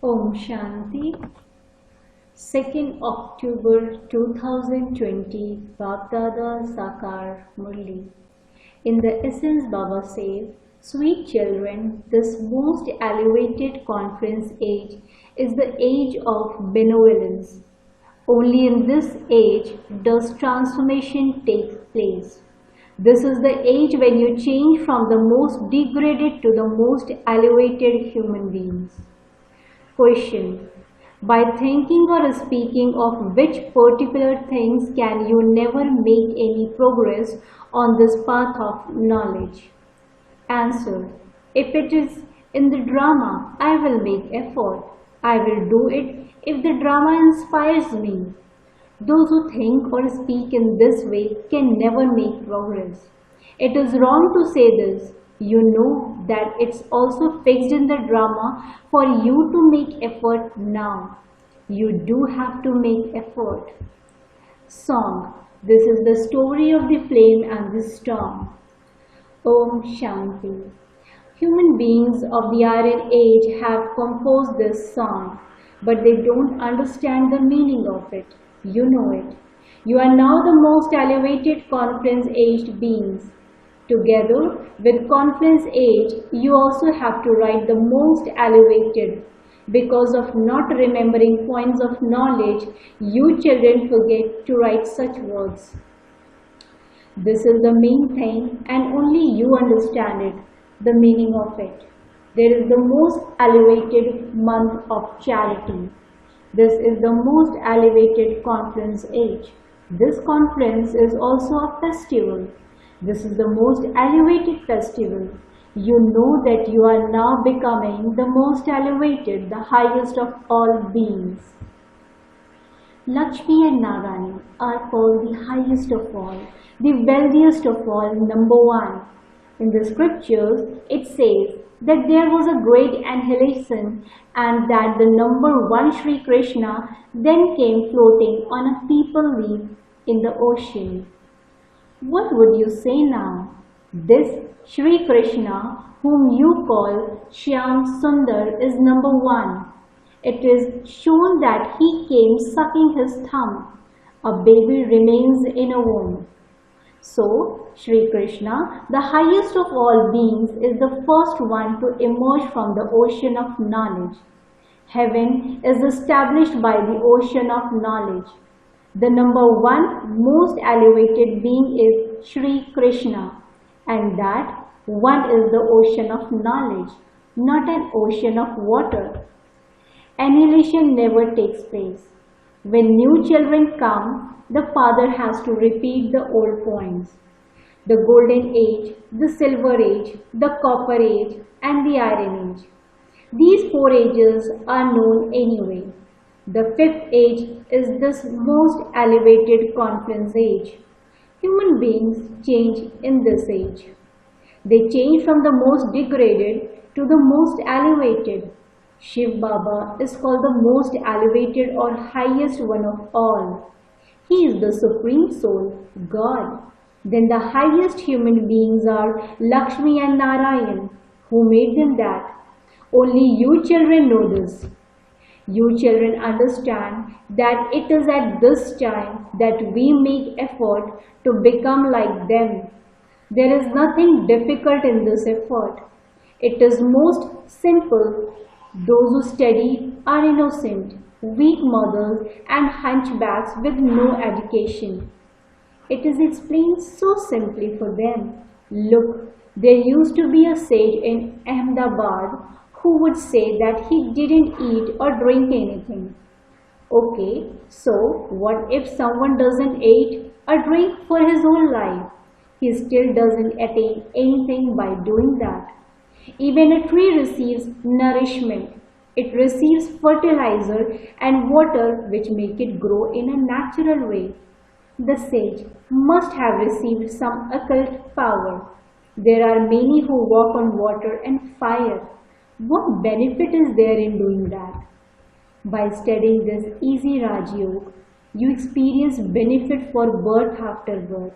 Om Shanti. 2nd October 2020, Baapdada Murli. In the essence, Baba says, sweet children, this most elevated conference age is the age of benevolence. Only in this age does transformation take place. This is the age when you change from the most degraded to the most elevated human beings. Question. By thinking or speaking of which particular things can you never make any progress on this path of knowledge? Answer. If it is in the drama, I will make effort. I will do it if the drama inspires me. Those who think or speak in this way can never make progress. It is wrong to say this. You know that it's also fixed in the drama for you to make effort now. You do have to make effort. Song. This is the story of the flame and the storm. Om Shanti. Human beings of the Iron Age have composed this song, but they don't understand the meaning of it. You know it. You are now the most elevated conference-aged beings. Together with conference age, you also have to write the most elevated. Because of not remembering points of knowledge, you children forget to write such words. This is the main thing and only you understand it, the meaning of it. There is the most elevated month of charity. This is the most elevated conference age. This conference is also a festival. This is the most elevated festival. You know that you are now becoming the most elevated, the highest of all beings. Lakshmi and Narayana are called the highest of all, the wealthiest of all, number one. In the scriptures, it says that there was a great annihilation and that the number one Sri Krishna then came floating on a people leaf in the ocean. What would you say now? This Sri Krishna, whom you call Shyam Sundar, is number one. It is shown that he came sucking his thumb. A baby remains in a womb. So, Sri Krishna, the highest of all beings, is the first one to emerge from the ocean of knowledge. Heaven is established by the ocean of knowledge. The number one most elevated being is Sri Krishna, and that one is the ocean of knowledge, not an ocean of water. Annihilation never takes place. When new children come, the father has to repeat the old points. The golden age, the silver age, the copper age, and the iron age. These four ages are known anyway. The fifth age is this most elevated conference age. Human beings change in this age. They change from the most degraded to the most elevated. Shiv Baba is called the most elevated or highest one of all. He is the Supreme Soul, God. Then the highest human beings are Lakshmi and Narayan. Who made them that? Only you children know this. You children understand that it is at this time that we make effort to become like them. There is nothing difficult in this effort. It is most simple. Those who study are innocent, weak mothers and hunchbacks with no education. It is explained so simply for them. Look, there used to be a sage in Ahmedabad who would say that he didn't eat or drink anything. Okay, so what if someone doesn't eat or drink for his whole life? He still doesn't attain anything by doing that. Even a tree receives nourishment. It receives fertilizer and water which make it grow in a natural way. The sage must have received some occult power. There are many who walk on water and fire. What benefit is there in doing that? By studying this easy Raj Yoga, you experience benefit for birth after birth.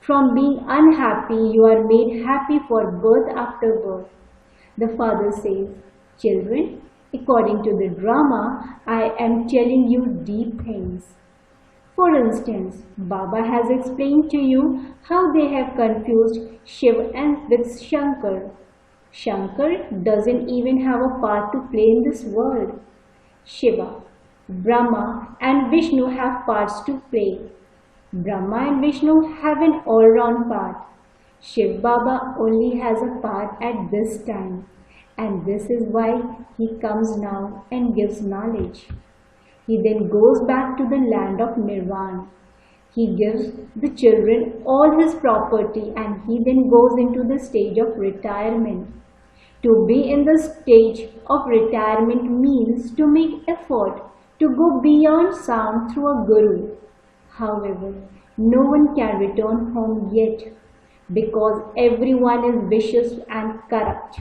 From being unhappy, you are made happy for birth after birth. The father says, children, According to the drama, I am telling you deep things. For instance, Baba has explained to you how they have confused Shiv and with Shankar. Shankar doesn't even have a part to play in this world. Shiva, Brahma and Vishnu have parts to play. Brahma and Vishnu have an all-round part. Shiv Baba only has a part at this time, and this is why he comes now and gives knowledge. He then goes back to the land of Nirvana. He gives the children all his property and he then goes into the stage of retirement. To be in the stage of retirement means to make effort to go beyond sound through a guru. However, no one can return home yet because everyone is vicious and corrupt.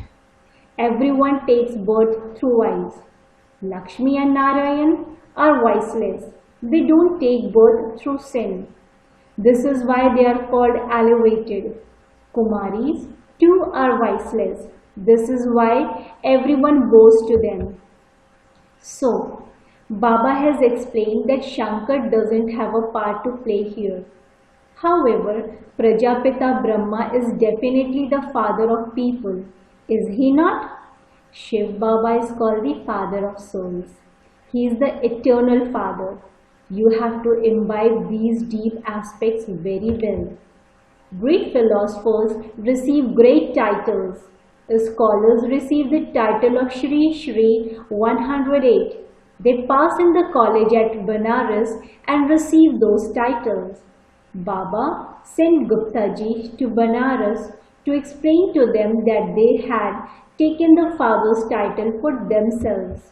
Everyone takes birth through vice. Lakshmi and Narayan are viceless. They don't take birth through sin. This is why they are called elevated. Kumaris too are viceless. This is why everyone goes to them. So, Baba has explained that Shankar doesn't have a part to play here. However, Prajapita Brahma is definitely the father of people. Is he not? Shiv Baba is called the father of souls. He is the eternal father. You have to imbibe these deep aspects very well. Great philosophers receive great titles. Scholars receive the title of Shri Shri 108. They pass in the college at Banaras and receive those titles. Baba sent Gupta Ji to Banaras to explain to them that they had taken the father's title for themselves.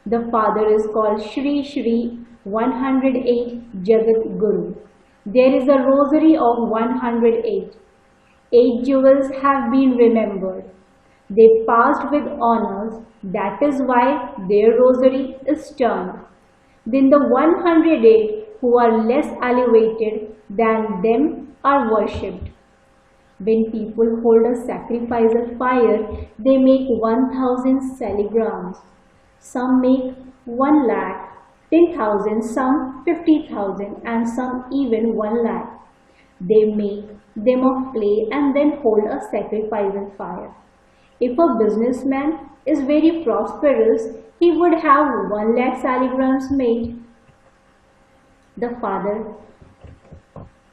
The father is called Shri Shri 108 Jagat Guru. There is a rosary of 108. 8 jewels have been remembered. They passed with honors, that is why their rosary is turned. Then the 108 who are less elevated than them are worshipped. When people hold a sacrificial fire, they make 1000 saligrams. Some make 1 lakh, 10,000, some 50,000 and some even 1 lakh. They make them of clay and then hold a sacrificial fire. If a businessman is very prosperous, he would have 1 lakh saligrams made. The father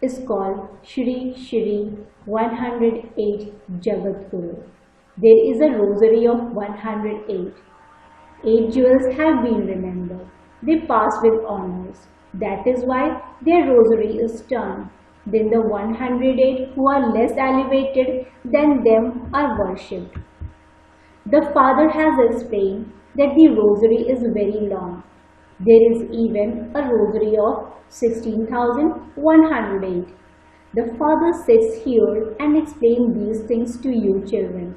is called Shri Shri 108 Jagat Guru. There is a rosary of 108. 8 jewels have been remembered. They pass with honors. That is why their rosary is turned. Then the 108 who are less elevated than them are worshipped. The father has explained that the rosary is very long. There is even a rosary of 16,108. The father sits here and explains these things to you children.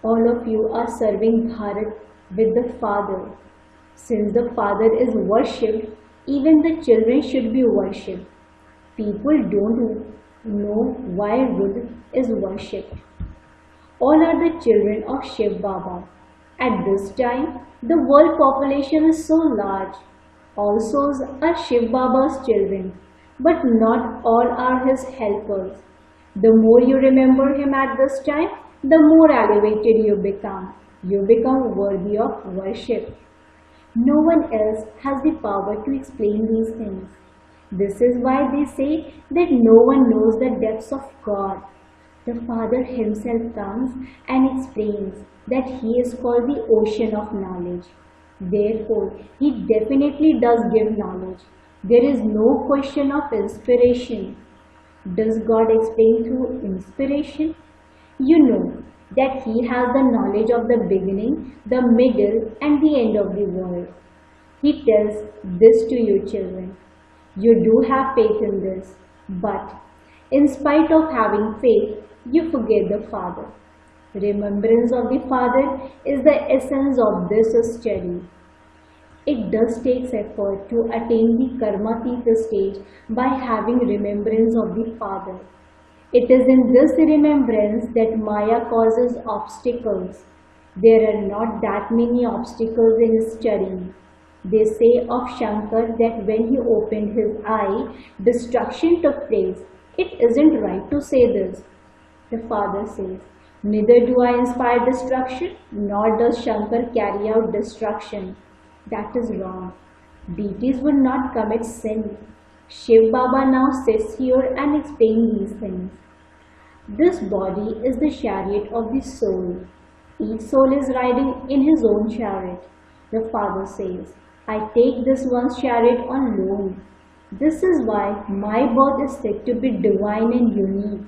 All of you are serving Bharat with the father. Since the father is worshipped, even the children should be worshipped. People don't know why Rudra is worshipped. All are the children of Shiv Baba. At this time, the world population is so large. All souls are Shiv Baba's children, but not all are his helpers. The more you remember him at this time, the more elevated you become. You become worthy of worship. No one else has the power to explain these things. This is why they say that no one knows the depths of God. The Father himself comes and explains that he is called the ocean of knowledge. Therefore, he definitely does give knowledge. There is no question of inspiration. Does God explain through inspiration? You know that he has the knowledge of the beginning, the middle and the end of the world. He tells this to you children. You do have faith in this, but in spite of having faith, you forget the Father. Remembrance of the Father is the essence of this study. It does take effort to attain the Karmatita stage by having remembrance of the Father. It is in this remembrance that Maya causes obstacles. There are not that many obstacles in his studying. They say of Shankar that when he opened his eye, destruction took place. It isn't right to say this. The father says, neither do I inspire destruction, nor does Shankar carry out destruction. That is wrong. Deities would not commit sin. Shiv Baba now sits here and explains these things. This body is the chariot of the soul. Each soul is riding in his own chariot. The father says, I take this one's chariot on loan. This is why my birth is said to be divine and unique.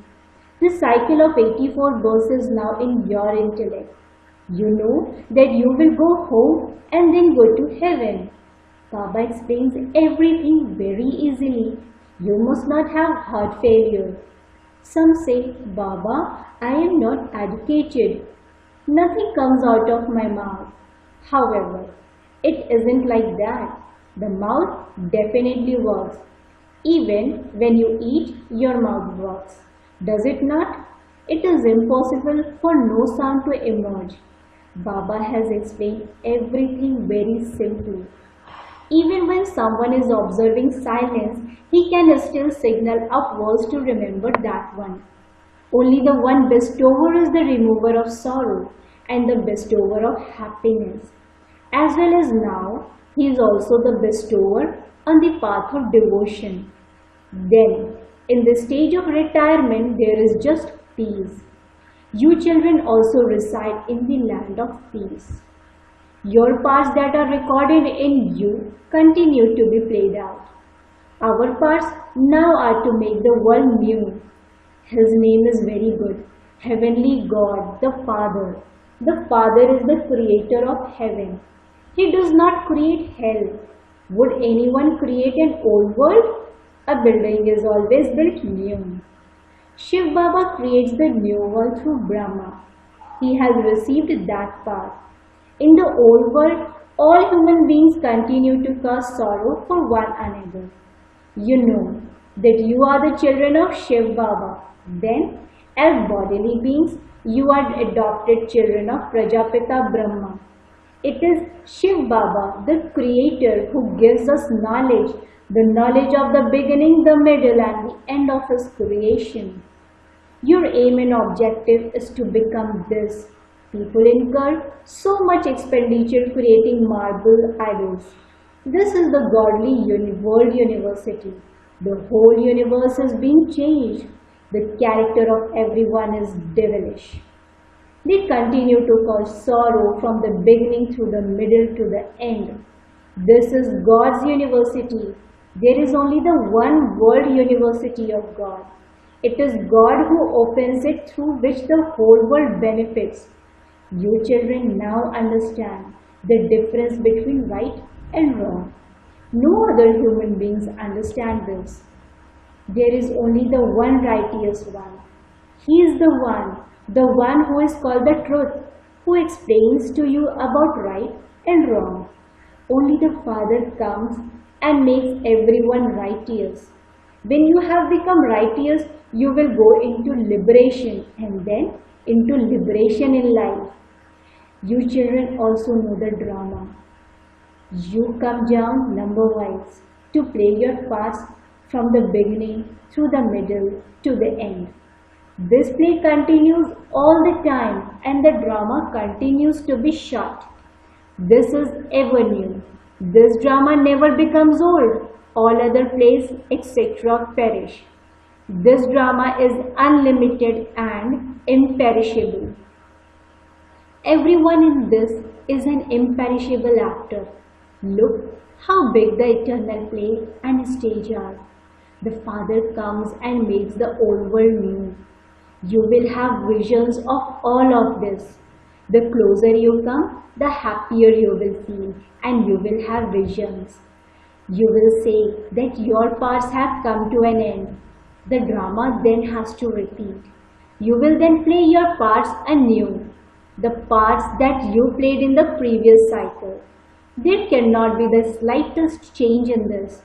The cycle of 84 births is now in your intellect. You know that you will go home and then go to heaven. Baba explains everything very easily. You must not have heart failure. Some say, Baba, I am not educated. Nothing comes out of my mouth. However, it isn't like that. The mouth definitely works. Even when you eat, your mouth works. Does it not? It is impossible for no sound to emerge. Baba has explained everything very simply. Even when someone is observing silence, he can still signal upwards to remember that one. Only the one bestower is the remover of sorrow and the bestower of happiness. As well as now, he is also the bestower on the path of devotion. Then, in the stage of retirement, there is just peace. You children also reside in the land of peace. Your parts that are recorded in you continue to be played out. Our parts now are to make the world new. His name is very good. Heavenly God, the Father. The Father is the creator of heaven. He does not create hell. Would anyone create an old world? A building is always built new. Shiv Baba creates the new world through Brahma. He has received that path. In the old world, all human beings continue to cause sorrow for one another. You know that you are the children of Shiv Baba. Then, as bodily beings, you are adopted children of Prajapita Brahma. It is Shiv Baba, the creator, who gives us knowledge, the knowledge of the beginning, the middle and the end of his creation. Your aim and objective is to become this. People incur so much expenditure creating marble idols. This is the godly world university. The whole universe is being changed. The character of everyone is devilish. They continue to cause sorrow from the beginning through the middle to the end. This is God's university. There is only the one world university of God. It is God who opens it through which the whole world benefits. You children now understand the difference between right and wrong. No other human beings understand this. There is only the one righteous one. He is the one who is called the truth, who explains to you about right and wrong. Only the Father comes and makes everyone righteous. When you have become righteous, you will go into liberation and then into liberation in life. You children also know the drama. You come down number-wise to play your parts from the beginning through the middle to the end. This play continues all the time and the drama continues to be shot. This is ever new. This drama never becomes old. All other plays etc. perish. This drama is unlimited and imperishable. Everyone in this is an imperishable actor. Look how big the eternal play and stage are. The Father comes and makes the old world new. You will have visions of all of this. The closer you come, the happier you will feel and you will have visions. You will say that your parts have come to an end. The drama then has to repeat. You will then play your parts anew. The parts that you played in the previous cycle. There cannot be the slightest change in this.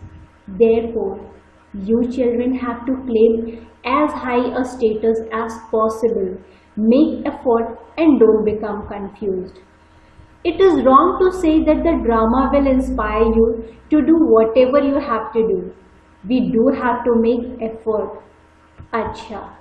Therefore, you children have to claim as high a status as possible Make effort and don't become confused. It is wrong to say that the drama will inspire you to do whatever you have to do. We do have to make effort. Acha.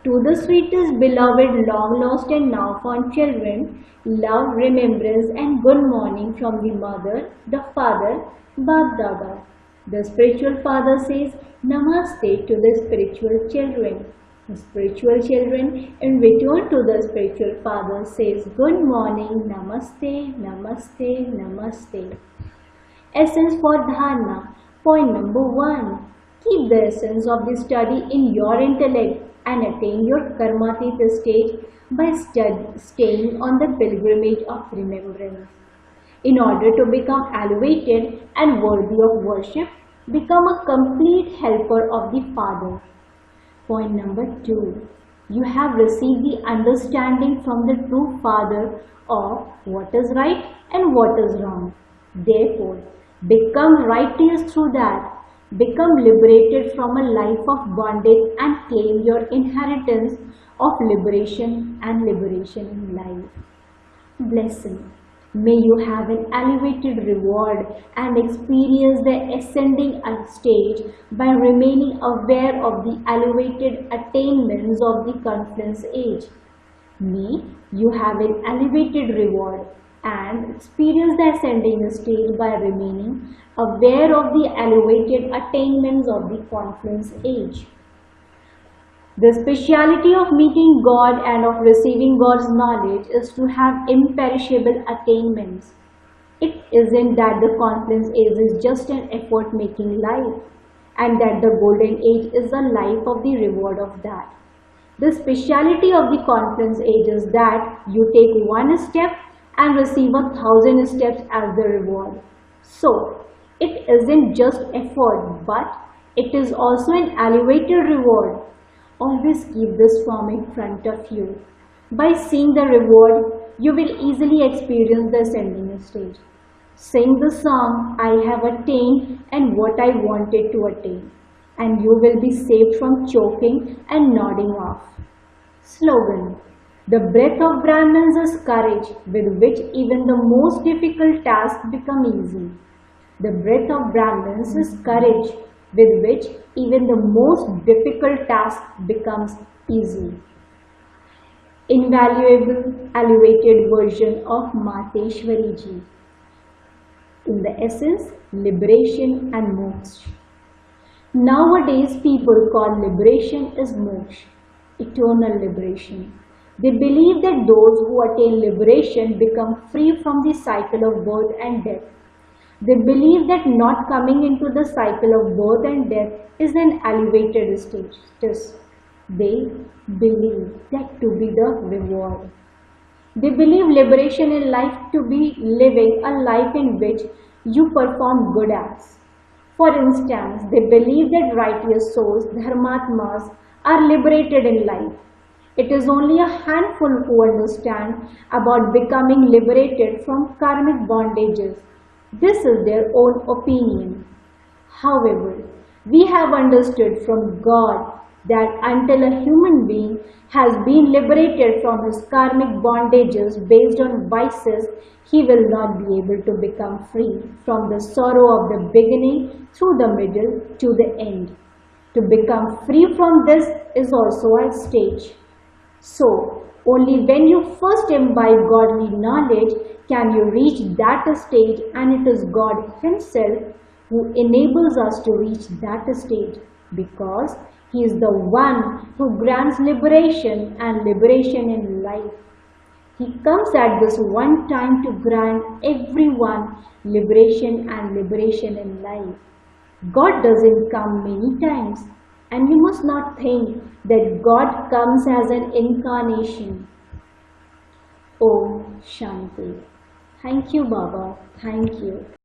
To the sweetest, beloved, long lost and now found children, love, remembrance and good morning from the mother, the father, Baapdada. The spiritual father says Namaste to the spiritual children. The spiritual children in return to the spiritual father says good morning, Namaste, Namaste, Namaste. Essence for Dharana. Point number 1. Keep the essence of the study in your intellect and attain your karmatita stage by staying on the pilgrimage of remembrance. In order to become elevated and worthy of worship, become a complete helper of the Father. Point number 2. You have received the understanding from the true Father of what is right and what is wrong. Therefore, become righteous through that. Become liberated from a life of bondage and claim your inheritance of liberation and liberation in life. Blessing. May you have an elevated reward and experience the ascending stage by remaining aware of the elevated attainments of the confluence age. May you have an elevated reward and experience the ascending stage by remaining aware of the elevated attainments of the confluence age. The speciality of meeting God and of receiving God's knowledge is to have imperishable attainments. It isn't that the confluence age is just an effort-making life and that the golden age is the life of the reward of that. The speciality of the confluence age is that you take one step and receive 1,000 steps as the reward. So, it isn't just effort, but it is also an elevated reward. Always keep this form in front of you. By seeing the reward, you will easily experience the ascending stage. Sing the song, I have attained and what I wanted to attain, and you will be saved from choking and nodding off. Slogan. The breath of Brahmins is courage with which even the most difficult tasks become easy. The breath of Brahmins is courage with which even the most difficult task becomes easy. Invaluable, elevated version of Mateshwari Ji. In the essence, liberation and moksha. Nowadays, people call liberation is moksha, eternal liberation. They believe that those who attain liberation become free from the cycle of birth and death. They believe that not coming into the cycle of birth and death is an elevated status. They believe that to be the reward. They believe liberation in life to be living a life in which you perform good acts. For instance, they believe that righteous souls, dharmatmas, are liberated in life. It is only a handful who understand about becoming liberated from karmic bondages. This is their own opinion. However, we have understood from God that until a human being has been liberated from his karmic bondages based on vices, he will not be able to become free from the sorrow of the beginning through the middle to the end. To become free from this is also a stage. So, only when you first imbibe godly knowledge can you reach that stage, and it is God Himself who enables us to reach that stage because He is the one who grants liberation and liberation in life. He comes at this one time to grant everyone liberation and liberation in life. God doesn't come many times. And you must not think that God comes as an incarnation. Om Shanti. Thank you, Baba. Thank you.